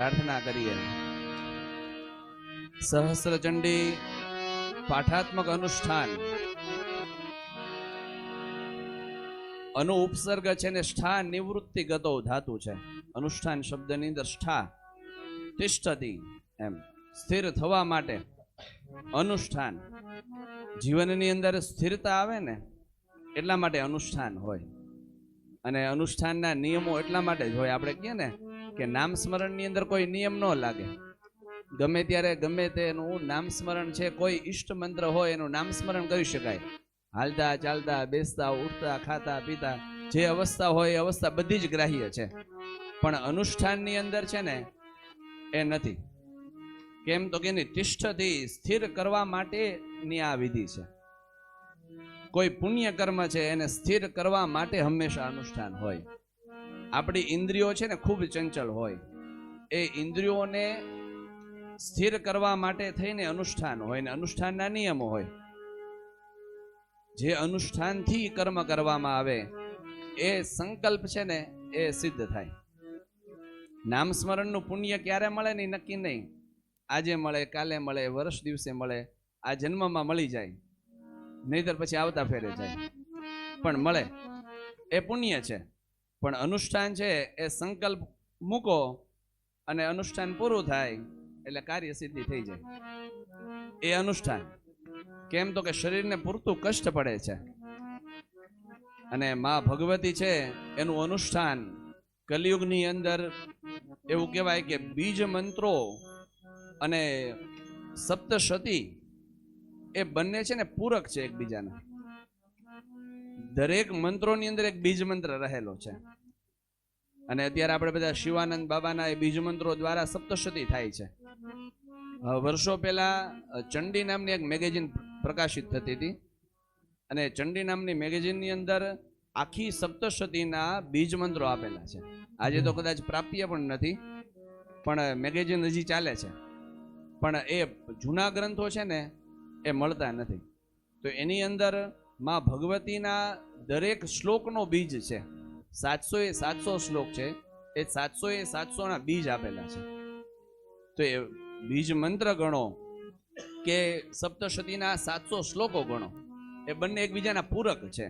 प्रार्थना करिए। सहस्रचंडी पाठात्मक अनुष्ठान अनु उपसर्ग छे नेष्ठा निवृत्ति गतो धातु छे। अनुष्ठान शब्दनी अंदरष्ठा तिष्ठति एम स्थिर थवा माटे अनुष्ठान जीवननी अंदर स्थिरता आवे ने એટલા માટે अनुष्ठान होय અને अनुष्ठानना नियमो એટલા માટે જ હોય। આપણે કહીએ ને કે નામ સ્મરણની અંદર કોઈ નિયમ ન લાગે, ગમે ત્યારે ગમે તેનું નામ સ્મરણ છે, કોઈ ઈષ્ટ મંત્ર હોય એનું નામ સ્મરણ કરી શકાય। હાલતા ચાલતા બેસતા ઉઠતા ખાતા પીતા જે અવસ્થા હોય એ અવસ્થા બધી જ ગ્રાહ્ય છે, પણ અનુષ્ઠાનની અંદર છે ને એ નથી। કેમ તો કે એની તિષ્ઠથી સ્થિર કરવા માટેની આ વિધિ છે। કોઈ પુણ્ય કર્મ છે એને સ્થિર કરવા માટે હંમેશા અનુષ્ઠાન હોય। આપણી ઇન્દ્રિયો છે ને ખૂબ ચંચળ હોય, એ ઇન્દ્રિયોને સ્થિર કરવા માટે થઈને અનુષ્ઠાન હોય ને અનુષ્ઠાનના નિયમો હોય। જે અનુષ્ઠાનથી કર્મ કરવામાં આવે એ સંકલ્પ છે ને એ સિદ્ધ થાય। નામ સ્મરણનું પુણ્ય ક્યારે મળે ને નક્કી નહીં, આજે મળે, કાલે મળે, વર્ષ દિવસે મળે, આ જન્મમાં મળી જાય, નહીતર પછી આવતા ફેરે જાય, પણ મળે એ પુણ્ય છે। પણ અનુષ્ઠાન છે એ સંકલ્પ મૂકો અને અનુષ્ઠાન પૂરું થાય એટલે કાર્ય સિદ્ધિ થઈ જાય, એ અનુષ્ઠાન। કેમ તો કે શરીરને પૂરતું કષ્ટ પડે છે અને માં ભગવતી છે એનું અનુષ્ઠાન કલિયુગની અંદર એવું કહેવાય કે બીજ મંત્રો અને સપ્તશતી એ બંને છે ને પૂરક છે એકબીજાના। દરેક મંત્રોની અંદર એક બીજ મંત્ર રહેલો છે અને અત્યારે આપણે બધા શિવાનંદ બાબાના એ બીજ મંત્રો દ્વારા સપ્તશતી થાય છે। વર્ષો પહેલા ચંડી નામની એક મેગેઝિન પ્રકાશિત થતી હતી અને ચંડી નામની મેગેઝિનની અંદર આખી સપ્તશતીના બીજ મંત્રો આપેલા છે। આજે તો કદાચ પ્રાપ્ય પણ નથી, પણ મેગેઝિન હજી ચાલે છે, પણ એ જૂના ગ્રંથો છે ને એ મળતા નથી। તો એની અંદર માં ભગવતીના દરેક શ્લોકનો બીજ છે, 700 એ 700 શ્લોક છે, એ 700 એ 700 ના બીજ આપેલા છે। તો એ બીજ મંત્ર ગણો કે સપ્તશતીના 700 શ્લોકો ગણો, એ બંને એકબીજાના પૂરક છે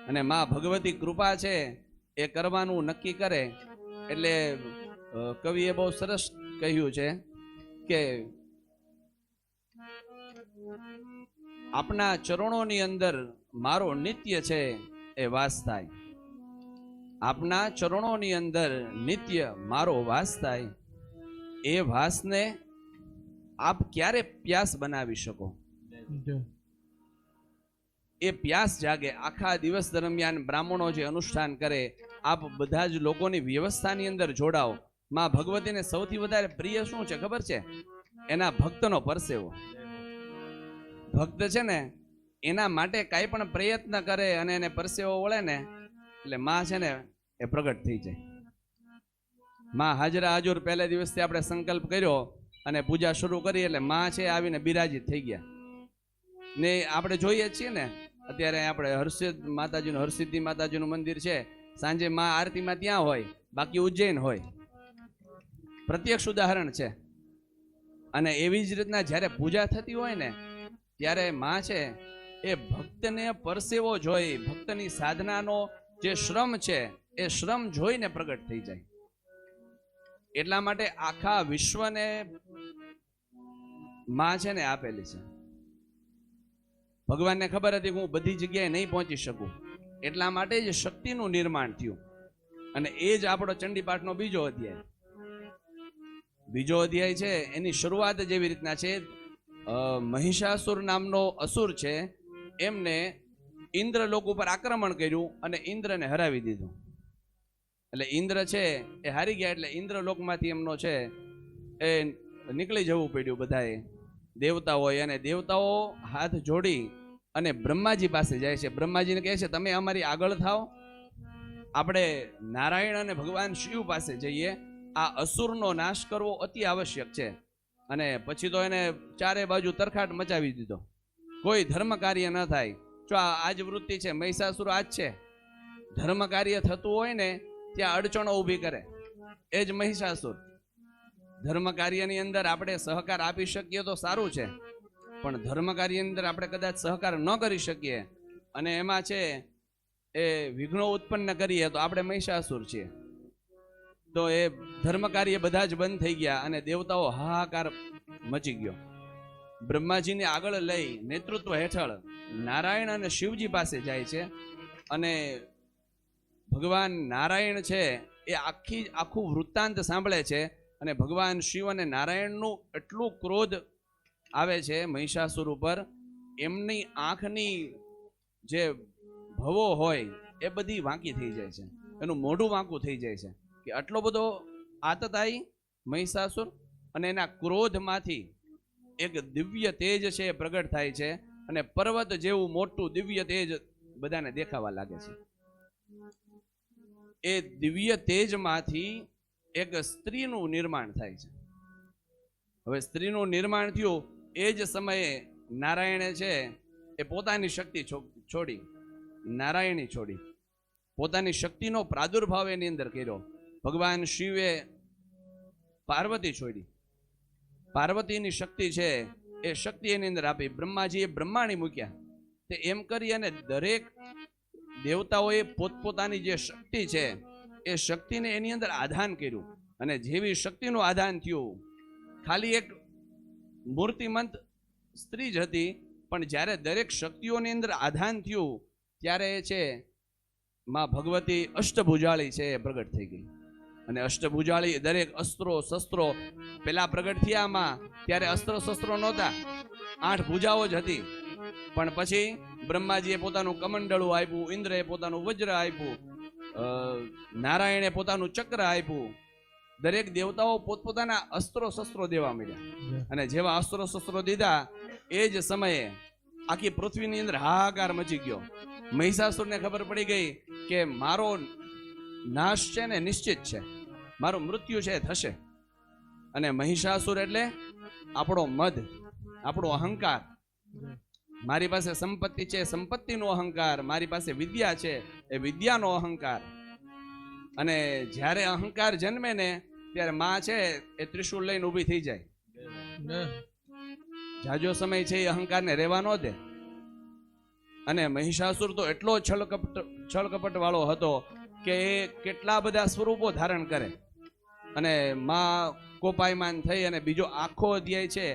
અને માં ભગવતી કૃપા છે એ કરવાનું નક્કી કરે એટલે કવિએ બહુ સરસ કહ્યું છે કે આપના ચરણોની અંદર મારો નિત્ય છે એ વાસ થાય। આપના ચરણોની અંદર નિત્ય મારો વાસ થાય, એ વાસને આપ ક્યારે પ્યાસ બનાવી શકો? એ પ્યાસ જાગે। આખા દિવસ દરમિયાન બ્રાહ્મણો જે અનુષ્ઠાન કરે, આપ બધા જ લોકોની વ્યવસ્થાની અંદર જોડાઓ। માં ભગવતીને સૌથી વધારે પ્રિય શું છે ખબર છે? એના ભક્તનો પરસેવો। ભક્ત છે ને એના માટે કાંઈ પણ પ્રયત્ન કરે અને એને પરસેવો વળે ને એટલે માં છે ને એ પ્રગટ થઈ જાય। માં હાજરા હજુર પહેલા દિવસથી આપણે સંકલ્પ કર્યો અને પૂજા શરૂ કરી એટલે માં છે આવીને બિરાજિત થઈ ગયા ને। આપણે જોઈએ છીએ ને અત્યારે આપણે હર્ષિદ માતાજીનું, હરસિદ્ધિ માતાજીનું મંદિર છે, સાંજે માં આરતીમાં ત્યાં હોય, બાકી ઉજ્જૈન હોય, પ્રત્યક્ષ ઉદાહરણ છે। અને એવી જ રીતના જ્યારે પૂજા થતી હોય ને ત્યારે માં છે એ ભક્તને પરસેવો જોઈ, ભક્તની સાધનાનો જે શ્રમ છે એ શ્રમ જોઈને પ્રગટ થઈ જાય। એટલા માટે આખા વિશ્વને માં છે ને આપેલી છે। ભગવાનને ખબર હતી કે હું બધી જગ્યાએ નહીં પહોંચી શકું, એટલા માટે જ શક્તિનું નિર્માણ થયું અને એ જ આપણો ચંડીપાઠનો બીજો અધ્યાય। બીજો અધ્યાય છે એની શરૂઆત જેવી રીતના છે, મહિષાસુર નામનો અસુર છે, એમને ઇન્દ્રલોક ઉપર આક્રમણ કર્યું અને ઇન્દ્રને હરાવી દીધું। એટલે ઇન્દ્ર છે એ હારી ગયા એટલે ઇન્દ્રલોકમાંથી એમનો છે એ નીકળી જવું પડ્યું બધાએ, દેવતાઓએ। અને દેવતાઓ હાથ જોડી અને બ્રહ્માજી પાસે જાય છે। બ્રહ્માજીને કહે છે તમે અમારી આગળ થાઓ, આપણે નારાયણ અને ભગવાન શિવ પાસે જઈએ, આ અસુરનો નાશ કરવો અતિ આવશ્યક છે। અને પછી તો એને ચારે બાજુ તરખાટ મચાવી દીધો, કોઈ ધર્મ કાર્ય ન થાય। જો આજ વૃત્તિ છે, મહિષાસુર આજ છે, ધર્મ કાર્ય થતું હોય ને ત્યાં અડચણો ઊભી કરે। એ જ મહિષાસુર. ધર્મ કાર્યની અંદર આપણે સહકાર આપી શકીએ તો સારું છે, પણ ધર્મ કાર્યની અંદર આપણે કદાચ સહકાર ન કરી શકીએ અને એમાં છે એ વિઘ્નો ઉત્પન્ન કરીએ તો આપણે મહિષાસુર છીએ. તો એ ધર્મ કાર્ય બધા જ બંધ થઈ ગયા અને દેવતાઓ હાહાકાર મચી ગયો. બ્રહ્માજીને આગળ લઈ નેતૃત્વ હેઠળ નારાયણ અને શિવજી પાસે જાય છે અને ભગવાન નારાયણ છે એ આખું વૃત્તાંત સાંભળે છે અને ભગવાન શિવ અને નારાયણનું એટલું ક્રોધ આવે છે મહિષાસુર ઉપર, એમની આંખની જે ભવો હોય એ બધી વાંકી થઈ જાય છે, એનું મોઢું વાંકું થઈ જાય છે કે આટલો બધો આતતાઈ મહિષાસુર. અને એના ક્રોધમાંથી એક દિવ્ય તેજ છે એ પ્રગટ થાય છે અને પર્વત જેવું મોટું દિવ્ય તેજ બધાને દેખાવા લાગે છે. એ દિવ્ય તેજમાંથી એક સ્ત્રીનું નિર્માણ થાય છે. હવે સ્ત્રીનું નિર્માણ થયું એ જ સમયે નારાયણે છે એ પોતાની શક્તિ છોડી, નારાયણી છોડી, પોતાની શક્તિનો પ્રાદુર્ભાવ એની અંદર કર્યો. ભગવાન શિવે પાર્વતી છોડી, પાર્વતીની શક્તિ છે એ શક્તિ એની અંદર આપી. બ્રહ્માજીએ બ્રહ્માણી મૂક્યા. તે એમ કરી અને દરેક દેવતાઓએ પોતપોતાની જે શક્તિ છે એ શક્તિને એની અંદર આધાન કર્યું અને જેવી શક્તિનું આધાન થયું, ખાલી એક મૂર્તિમંત સ્ત્રી જ હતી, પણ જ્યારે દરેક શક્તિઓની અંદર આધાન થયું ત્યારે એ છે માં ભગવતી અષ્ટભુજાળી છે એ પ્રગટ થઈ ગઈ. અને અષ્ટભુજાળી દરેક અસ્ત્રો શસ્ત્રો પેલા પ્રગટ થયામાં ત્યારે અસ્ત્રો શસ્ત્રો નહોતા, 8 ભુજાઓ જ હતી. પણ પછી બ્રહ્માજીએ પોતાનું કમંડળું આપ્યું, ઇન્દ્રએ પોતાનું વજ્ર આપ્યું, નારાયણે પોતાનું ચક્ર આપ્યું. દરેક દેવતાઓ પોતપોતાના અસ્ત્રો શસ્ત્રો દેવા માંડ્યા અને જેવા અસ્ત્રો શસ્ત્રો દીધા એ જ સમયે આખી પૃથ્વીની અંદર હાહાકાર મચી ગયો. મહિષાસુરને ખબર પડી ગઈ કે મારો નાશ છે ને નિશ્ચિત છે, મારું મૃત્યુ છે થશે. અને મહિષાસુર એટલે આપણો મદ, આપણો અહંકાર. મારી પાસે સંપત્તિ છે, સંપત્તિનો અહંકાર. મારી પાસે વિદ્યા છે, એ વિદ્યાનો અહંકાર. અને જ્યારે અહંકાર જન્મે ને ત્યારે માં છે એ ત્રિશૂળ લઈને ઊભી થઈ જાય. જાજો સમય છે એ અહંકારને રહેવા ન દે. અને મહિષાસુર તો એટલો છળકપટ વાળો હતો કે એ કેટલા બધા સ્વરૂપો ધારણ કરે. અને માં કોપાયમાન થઈ અને બીજો આખો અધ્યાય છે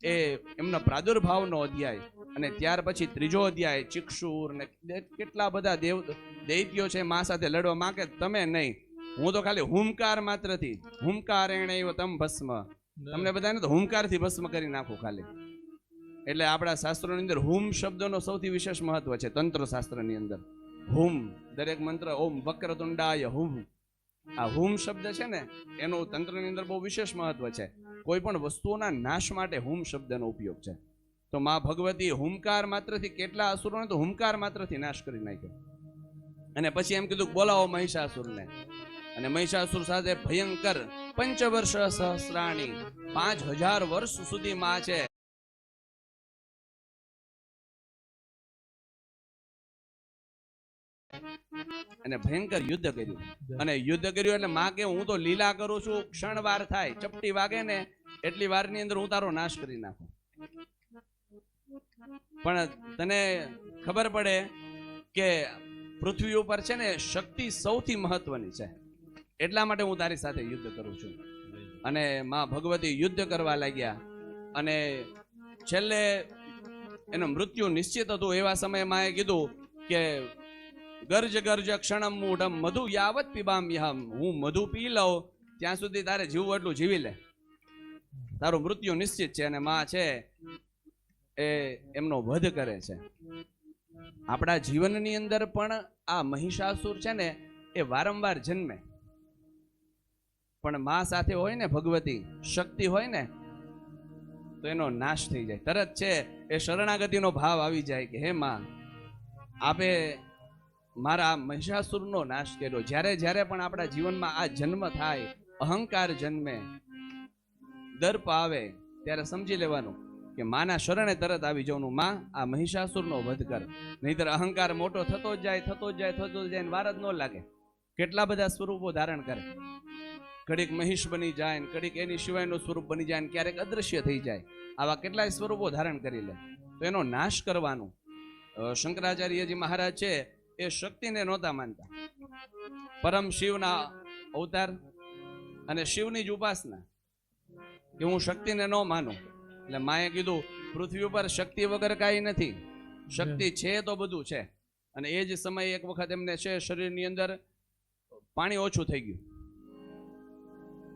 એ એમનો પ્રાદુર્ભાવનો અધ્યાય. અને ત્યાર પછી ત્રીજો અધ્યાય ચિક્ષુર ને કેટલા બધા દૈત્યો છે માં સાથે લડવા માં કે તમે નહીં, હું તો ખાલી હુંકાર માત્રથી, હુંકાર એણે તમ ભસ્મ, તમને બધાને તો હુંકારથી ભસ્મ કરી નાખું ખાલી. એટલે આપણા શાસ્ત્રોની અંદર હુમ શબ્દનો સૌથી વિશેષ મહત્વ છે. તંત્ર શાસ્ત્રની અંદર હુમ, દરેક મંત્ર ઓમ વક્રતુંડાય હુમ, આ હુમ શબ્દ છે ને એનું તંત્રની અંદર બહુ વિશેષ મહત્વ છે. કોઈ પણ વસ્તુઓના નાશ માટે હુમ શબ્દનો ઉપયોગ છે. તો માં ભગવતી હુંકાર માત્રથી કેટલા અસુરોને તો હુંકાર માત્રથી નાશ કરી નાખ્યો. અને પછી એમ કીધું બોલાવો મહિષાસુરને. અને મહિષાસુર સાથે ભયંકર 5 વર્ષ સહસ્રાણી, 5000 વર્ષ સુધી માં છે અને ભયંકર યુદ્ધ કર્યું. અને યુદ્ધ કર્યું એટલે માં કે હું તો લીલા કરું છું, ક્ષણવાર થાય, ચપટી વાગે ને એટલી વારની અંદર હું તારો નાશ કરી નાખું. પણ તને ખબર પડે કે પૃથ્વી ઉપર છે ને શક્તિ સૌથી મહત્વની છે, એટલા માટે હું તારી સાથે યુદ્ધ કરું છું. અને માં ભગવતી યુદ્ધ કરવા લાગ્યા અને છેલ્લે એનું મૃત્યુ નિશ્ચિત હતું. એવા સમયે માએ કીધું કે ગર્જ ગર્જ ક્ષણમ મૂઢમ મધુ યાવત પીબામ્યહમ, હું મધુ પી લઉં ત્યાં સુધી તારે જીવવું એટલું જીવી લે, તારું મૃત્યુ નિશ્ચિત છે. અને માં છે એ એમનો વધ કરે છે. આપણા જીવનની અંદર પણ આ મહિષાસુર છે ને એ વારંવાર જન્મે, પણ માં સાથે હોય ને ભગવતી શક્તિ હોય ને તો એનો નાશ થઈ જાય. તરત છે એ શરણાગતિનો ભાવ આવી જાય કે હે માં આપે મારા મહિષાસુરનો નાશ કર્યો. જ્યારે જ્યારે પણ આપણા જીવનમાં આ જન્મ થાય, અહંકાર જન્મે, દર્પ આવે, ત્યારે સમજી લેવાનું કે માના શરણે તરત આવી જવાનું, માં આ મહિષાસુરનો વધ કર. નહીતર અહંકાર મોટો થતો જ જાય, થતો જ જાય, થતો જ જાય, વાર જ ન લાગે. કેટલા બધા સ્વરૂપો ધારણ કરે. ઘડીક મહિષ બની જાય ને ઘડીક એની સિવાયનું સ્વરૂપ બની જાય ને ક્યારેક અદૃશ્ય થઈ જાય. આવા કેટલાય સ્વરૂપો ધારણ કરી લે. તો એનો નાશ કરવાનું શંકરાચાર્યજી મહારાજ છે એ શક્તિને નહોતા માનતા. પરમ શિવના અવતાર અને શિવની જ ઉપાસના, કે હું શક્તિને ન માનું. એટલે માએ કીધું પૃથ્વી ઉપર શક્તિ વગર કાંઈ નથી, શક્તિ છે તો બધું છે. અને એ જ સમયે એક વખત એમને છે શરીરની અંદર પાણી ઓછું થઈ ગયું,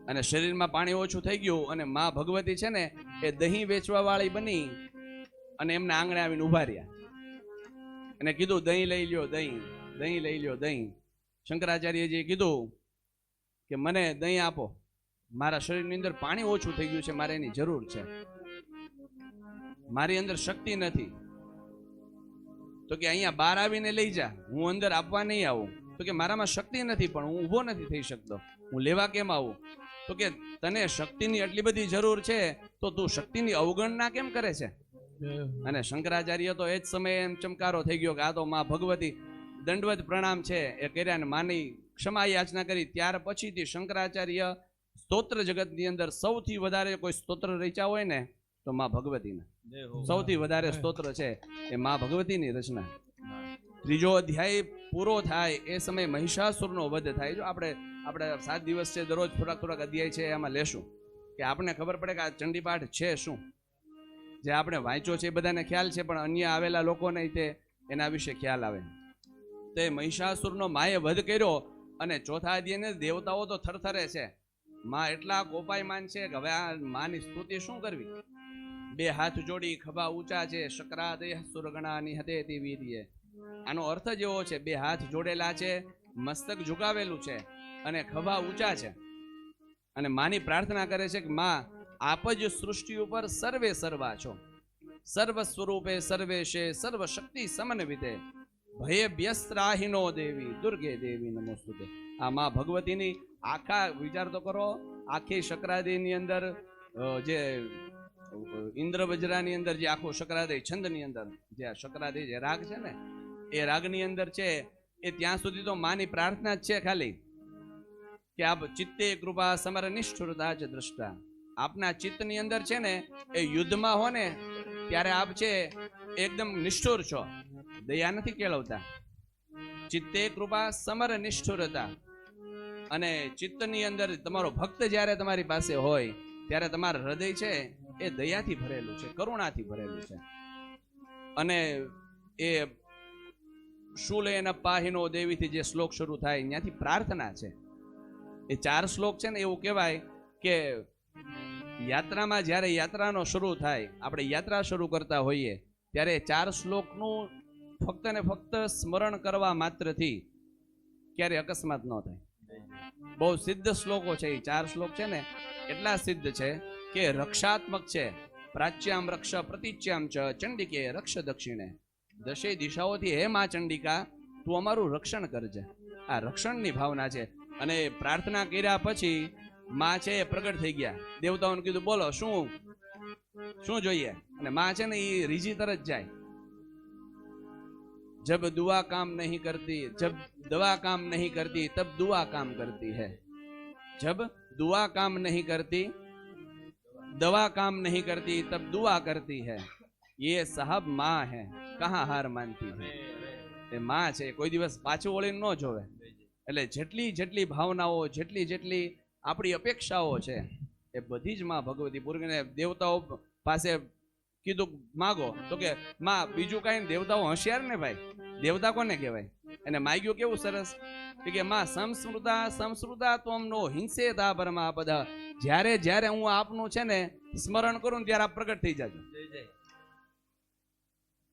અને શરીરમાં પાણી ઓછું થઈ ગયું અને માં ભગવતી છે ને એ દહીં વેચવા વાળી બની અને એમના આંગણે આવીને ઉભા રહ્યા અને કીધું દહીં લઈ લ્યો, દહીં લઈ લ્યો, દહીં. શંકરાચાર્યજીએ કીધું કે મને દહીં આપો, મારા શરીરની અંદર પાણી ઓછું થઈ ગયું છે, મારે એની જરૂર છે, મારી અંદર શક્તિ નથી. તો કે અહીંયા બહાર આવીને લઈ જા, હું અંદર આપવા નહીં આવું. તો કે મારામાં શક્તિ નથી, પણ હું ઊભો નથી થઈ શકતો, હું લેવા કેમ આવું? તો કે તને શક્તિની આટલી બધી જરૂર છે તો તું શક્તિની અવગણના કેમ કરે છે? અને શંકરાચાર્ય તો એ જ સમયે એમ ચમકારો થઈ ગયો કે આ તો માં ભગવતી દંડવત પ્રણામ છે એ કર્યા ને માની ક્ષમા યાચના કરી. ત્યાર પછીથી શંકરાચાર્ય સ્તોત્ર જગતની અંદર સૌથી વધારે કોઈ સ્તોત્ર રચ્યા હોય ને તો માં ભગવતીના સૌથી વધારે સ્તોત્ર છે એ માં ભગવતીની રચના. ત્રીજો અધ્યાય પૂરો થાય એ સમયે મહિષાસુરનો વધ થાય. જો આપણે 7 દિવસ છે, દરરોજ થોડાક અધ્યાય છે એમાં લેશું કે આપણને ખબર પડે કે આ ચંડીપાઠ છે શું. જે આપણે વાંચ્યો છે એ બધાને ખ્યાલ છે, પણ અન્ય આવેલા લોકોને તે એના વિશે ખ્યાલ આવે. તે મહિષાસુરનો માએ વધ કર્યો અને ચોથા અધ્યાયને દેવતાઓ તો થરથરે છે. માં એટલા કોપાયમાન છે કે હવે આ માની સ્તુતિ શું કરવી. 2 હાથ જોડી ખભા ઊંચા છે, શક્રાદેહ સુરગણા નિહતે તે વીર્ય. આનો અર્થ જ એવો છે, 2 હાથ જોડેલા છે, મસ્તક ઝુકાવેલું છે અને ખભા ઊંચા છે. અને માની પ્રાર્થના કરે છે કે માં આપ જ સૃષ્ટિ ઉપર સર્વે સર્વા છો, સર્વ સ્વરૂપે સર્વેશે સર્વ શક્તિ સમન્વિતે ભયે વ્યસ્ત્રાહિનો દેવી દુર્ગે દેવી નમોસ્તુતે. આ માં ભગવતીની આખા વિચાર તો કરો, આખી શક્રાદેયની અંદર જે ઇન્દ્ર વજ્રાની અંદર જે આખો શક્રાદેય છંદની અંદર જે આ શક્રાદેય જે રાગ છે ને એ રાગની અંદર છે એ ત્યાં સુધી તો માની પ્રાર્થના જ છે ખાલી કે આપ ચિત્તે કૃપા સમર નિષ્ઠુરતા જ દ્રષ્ટા. આપના ચિત્તની અંદર છે ને એ યુદ્ધમાં હો ને ત્યારે આપ છે એકદમ નિષ્ઠુર છો, દયા નથી કેળવતા. ચિત્તે કૃપા સમર નિષ્ઠુરતા. અને ચિત્તની અંદર તમારો ભક્ત જ્યારે તમારી પાસે હોય ત્યારે તમારું હૃદય છે એ દયાથી ભરેલું છે, કરુણાથી ભરેલું છે. અને એ શુલેન પાહિનો દેવીથી જે શ્લોક શરૂ થાય ત્યાંથી પ્રાર્થના છે. એ 4 શ્લોક છે ને એવું કહેવાય કે યાત્રામાં જ્યારે યાત્રાનો શરૂ થાય, આપણે યાત્રા શરૂ કરતા હોઈએ ત્યારે 4 શ્લોકનું ફક્ત ને ફક્ત સ્મરણ કરવા માત્રથી ક્યારે અકસ્માત ન થાય. બહુ સિદ્ધ શ્લોકો છે. એ 4 શ્લોક છે ને એટલા સિદ્ધ છે કે રક્ષાત્મક છે. પ્રાચ્યામ રક્ષ પ્રતિચ્યામ ચ ચંડિકે રક્ષ દક્ષિણે. 10 દિશાઓથી હે માં ચંડિકા તું અમારું રક્ષણ કરજે. આ રક્ષણની ભાવના છે. અને પ્રાર્થના કર્યા પછી માં છે એ પ્રગટ થઈ ગયા. દેવતાઓને કીધું બોલો શું જોઈએ. અને માં છે ને એ રીજી તરત જાય. જબ દુઆ કામ નહીં કરતી, જબ દવા કામ નહીં કરતી તબ દુઆ કામ કરતી है. जब दुआ काम नहीं करती, दवा काम नहीं करती तब दुआ करती है. ये साहब माँ है, कहाँ हार मानती है. એ માં છે કોઈ દિવસ પાછું વળીને ન જોવે. એટલે જેટલી ભાવનાઓ, જેટલી આપણી અપેક્ષાઓ છે એ બધી જ માં ભગવતી પૂર્વીને દેવતાઓ પાસે કીધું માગો. તો કે માં બીજું કાંઈ દેવતાઓ હોશિયાર ને ભાઈ, દેવતા કોને કહેવાય. એને માગ્યું કેવું સરસ કે માં સંસ્કૃતા તોમ નો હિંસે તા પરમા પદ. જ્યારે હું આપનું છે ને સ્મરણ કરું ત્યારે આપ પ્રગટ થઈ જાજો.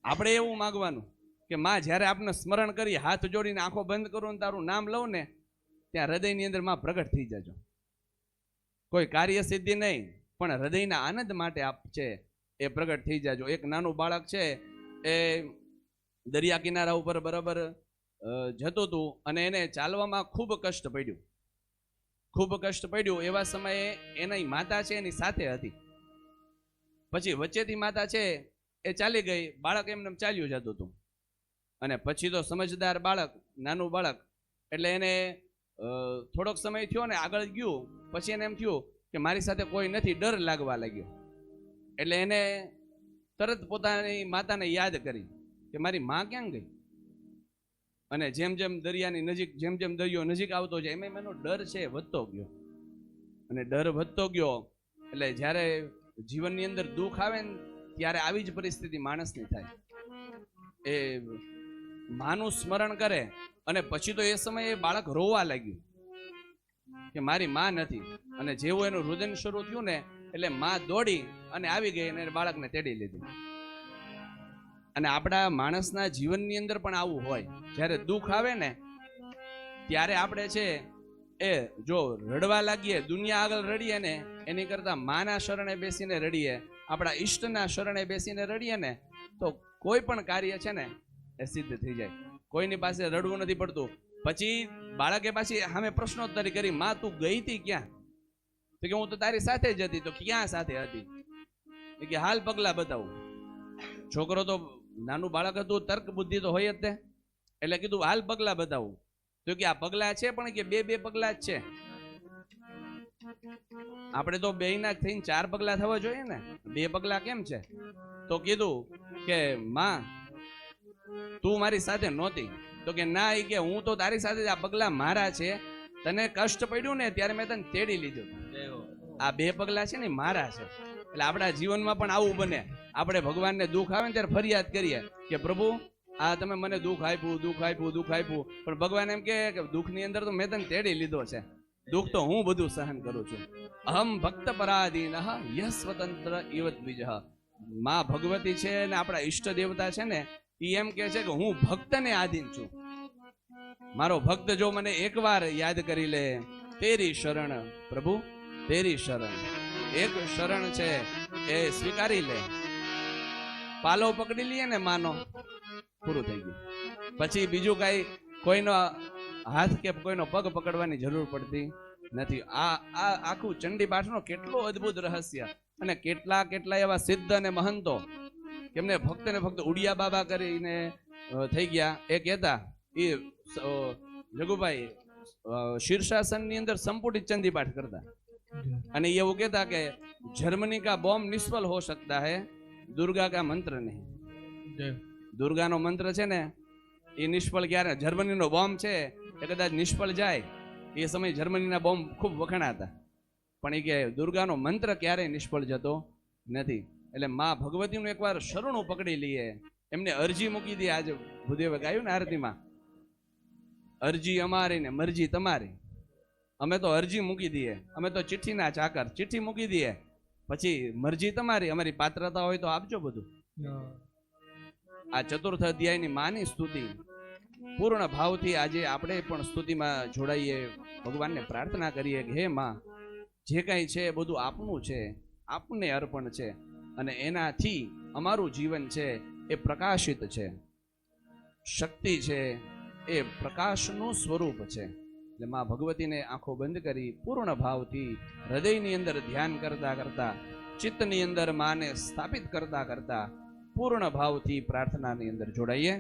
આપણે એવું માગવાનું કે માં જ્યારે આપને સ્મરણ કરી હાથ જોડીને આંખો બંધ કરું ને તારું નામ લઉં ને ત્યાં હૃદયની અંદર માં પ્રગટ થઈ જાજો. કોઈ કાર્ય સિદ્ધિ નહીં, પણ હૃદયના આનંદ માટે આપ છે એ પ્રગટ થઈ જાજો. એક નાનું બાળક છે એ દરિયા કિનારા ઉપર બરાબર જતું હતું અને એને ચાલવામાં ખૂબ કષ્ટ પડ્યું. એવા સમયે એની માતા છે એની સાથે હતી. પછી વચ્ચેથી માતા છે એ ચાલી ગઈ, બાળક એમને ચાલ્યું જતું હતું. અને પછી તો સમજદાર બાળક, નાનું બાળક, એટલે એને થોડોક સમય થયો ને આગળ ગયું, પછી એને એમ થયું કે મારી સાથે કોઈ નથી, ડર લાગવા લાગ્યો. એટલે એને તરત પોતાની માતાને યાદ કરી કે મારી માં ક્યાં ગઈ. અને જેમ જેમ દરિયાની નજીક, જેમ જેમ દરિયો નજીક આવતો જાય એમ એનો ડર છે વધતો ગયો. અને ડર વધતો ગયો એટલે જ્યારે જીવનની અંદર દુઃખ આવે ને ત્યારે આવી જ પરિસ્થિતિ માણસની થાય. એ માનું સ્મરણ કરે અને પછી તો એ સમયે બાળક રોવા લાગ્યું કે મારી માં નથી. અને જેવું એનું રુદન શરૂ થયું ને એટલે માં દોડી અને આવી ગઈ અને બાળકને તેડી લીધું. અને આપણા માણસના જીવનની અંદર પણ આવું હોય. જ્યારે દુઃખ આવે ને ત્યારે આપણે છે એ જો રડવા લાગીએ, દુનિયા આગળ રડીએ ને એની કરતા માના શરણે બેસીને રડીએ, આપણા ઈષ્ટના શરણે બેસીને રડીએ ને તો કોઈ પણ કાર્ય છે ને એ સિદ્ધ થઈ જાય. કોઈની પાસે રડવું નથી પડતું. પછી બાળકે પાછી સામે પ્રશ્નોત્તરી કરી, માં તું ગઈ હતી ક્યાં? તો કે હું તો તારી સાથે જ હતી. તો ક્યાં સાથે હતી? કે હાલ પગલા બતાવું. છોકરો તો નાનું બાળક હતું, તર્ક બુદ્ધિ તો હોય જ તે. એટલે કીધું હાલ પગલા બતાવું. તો કે આ પગલા છે પણ કે બે પગલા જ છે. આપણે તો બે ના થઈને 4 પગલા થવા જોઈએ ને, 2 પગલા કેમ છે? તો કીધું કે માં તું મારી સાથે નહોતી. તો કે ના, એ કે હું તો તારી સાથે, આ પગલા મારા છે. તને કષ્ટ પડ્યું ને ત્યારે મેં તને તેડી લીધું. આ 2 પગલા છે ને મારા છે. એટલે આપણા જીવનમાં પણ આવું બને. આપણે ભગવાનને દુઃખ આવે ને ત્યારે ફરિયાદ કરીએ કે પ્રભુ આ તમે મને દુઃખ આપ્યું. પણ ભગવાન એમ કે દુઃખની અંદર તો મેં તને તેડી લીધો છે. દુઃખ તો હું બધું સહન કરું છું. અહમ ભક્ત પરાધીન યહ સ્વતંત્ર ઇવ દ્વિજઃ. માં ભગવતી છે ને આપણા ઈષ્ટ દેવતા છે ને, એ એમ કે છે કે હું ભક્તને આધીન છું. મારો ભક્ત જો મને એકવાર યાદ કરી લે, તેરી શરણ પ્રભુ તેરી શરણ, એક શરણ છે એ સ્વીકારી લે, પાલો પકડી લઈએ ને માનો, પૂરું થઈ ગયું. પછી બીજું કઈ કોઈનો હાથ કે કોઈનો પગ પકડવાની જરૂર પડતી નથી. આ આખું ચંડી પાઠનો કેટલો અદ્ભુત રહસ્ય. અને કેટલા એવા સિદ્ધ અને મહંતો કેમને ફક્ત ને ફક્ત ઉડિયા બાબા કરીને થઈ ગયા. એ કહેતા, એ જગુભાઈ શીર્ષાસનની અંદર સંપુટિત ચંડી પાઠ કરતા. અને એવું કહેતા કે જર્મની કા બોમ્બ નિષ્ફળ હો सकता है, दुर्गा का मंत्र नहीं. દુર્ગાનો મંત્ર છે ને એ નિષ્ફળ ક્યારે? જર્મનીનો બોમ્બ છે એ કદાચ નિષ્ફળ જાય, એ સમયે જર્મનીના બોમ્બ ખૂબ વખણાતા, પણ એ કે દુર્ગાનો મંત્ર ક્યારેય નિષ્ફળ જતો નથી. એટલે માં ભગવતીનું એકવાર શરણું પકડી લઈએ, એમને અરજી મૂકી દે. આજે ભૂદેવે ગાયું ને આરતીમાં, અરજી અમારી ને મરજી તમારી. અમે તો અરજી મૂકી દઈએ, અમે તો ચિઠ્ઠીના ચાકર, ચિઠ્ઠી મૂકી દઈએ, પછી મરજી તમારી, અમારી પાત્રતા હોય તો આપજો બધું. આ ચતુર્થ અધ્યાયની માની સ્તુતિ પૂર્ણ ભાવથી આજે આપણે પણ સ્તુતિમાં જોડાઈએ, ભગવાનને પ્રાર્થના કરીએ કે હે માં, જે કાંઈ છે એ બધું આપનું છે, આપને અર્પણ છે, અને એનાથી અમારું જીવન છે એ પ્રકાશિત છે. શક્તિ છે એ પ્રકાશનું સ્વરૂપ છે. એટલે માં ભગવતીને આંખો બંધ કરી પૂર્ણ ભાવથી હૃદયની અંદર ધ્યાન કરતા કરતા, ચિત્તની અંદર માને સ્થાપિત કરતા કરતા પૂર્ણ ભાવથી પ્રાર્થનાની અંદર જોડાઈએ.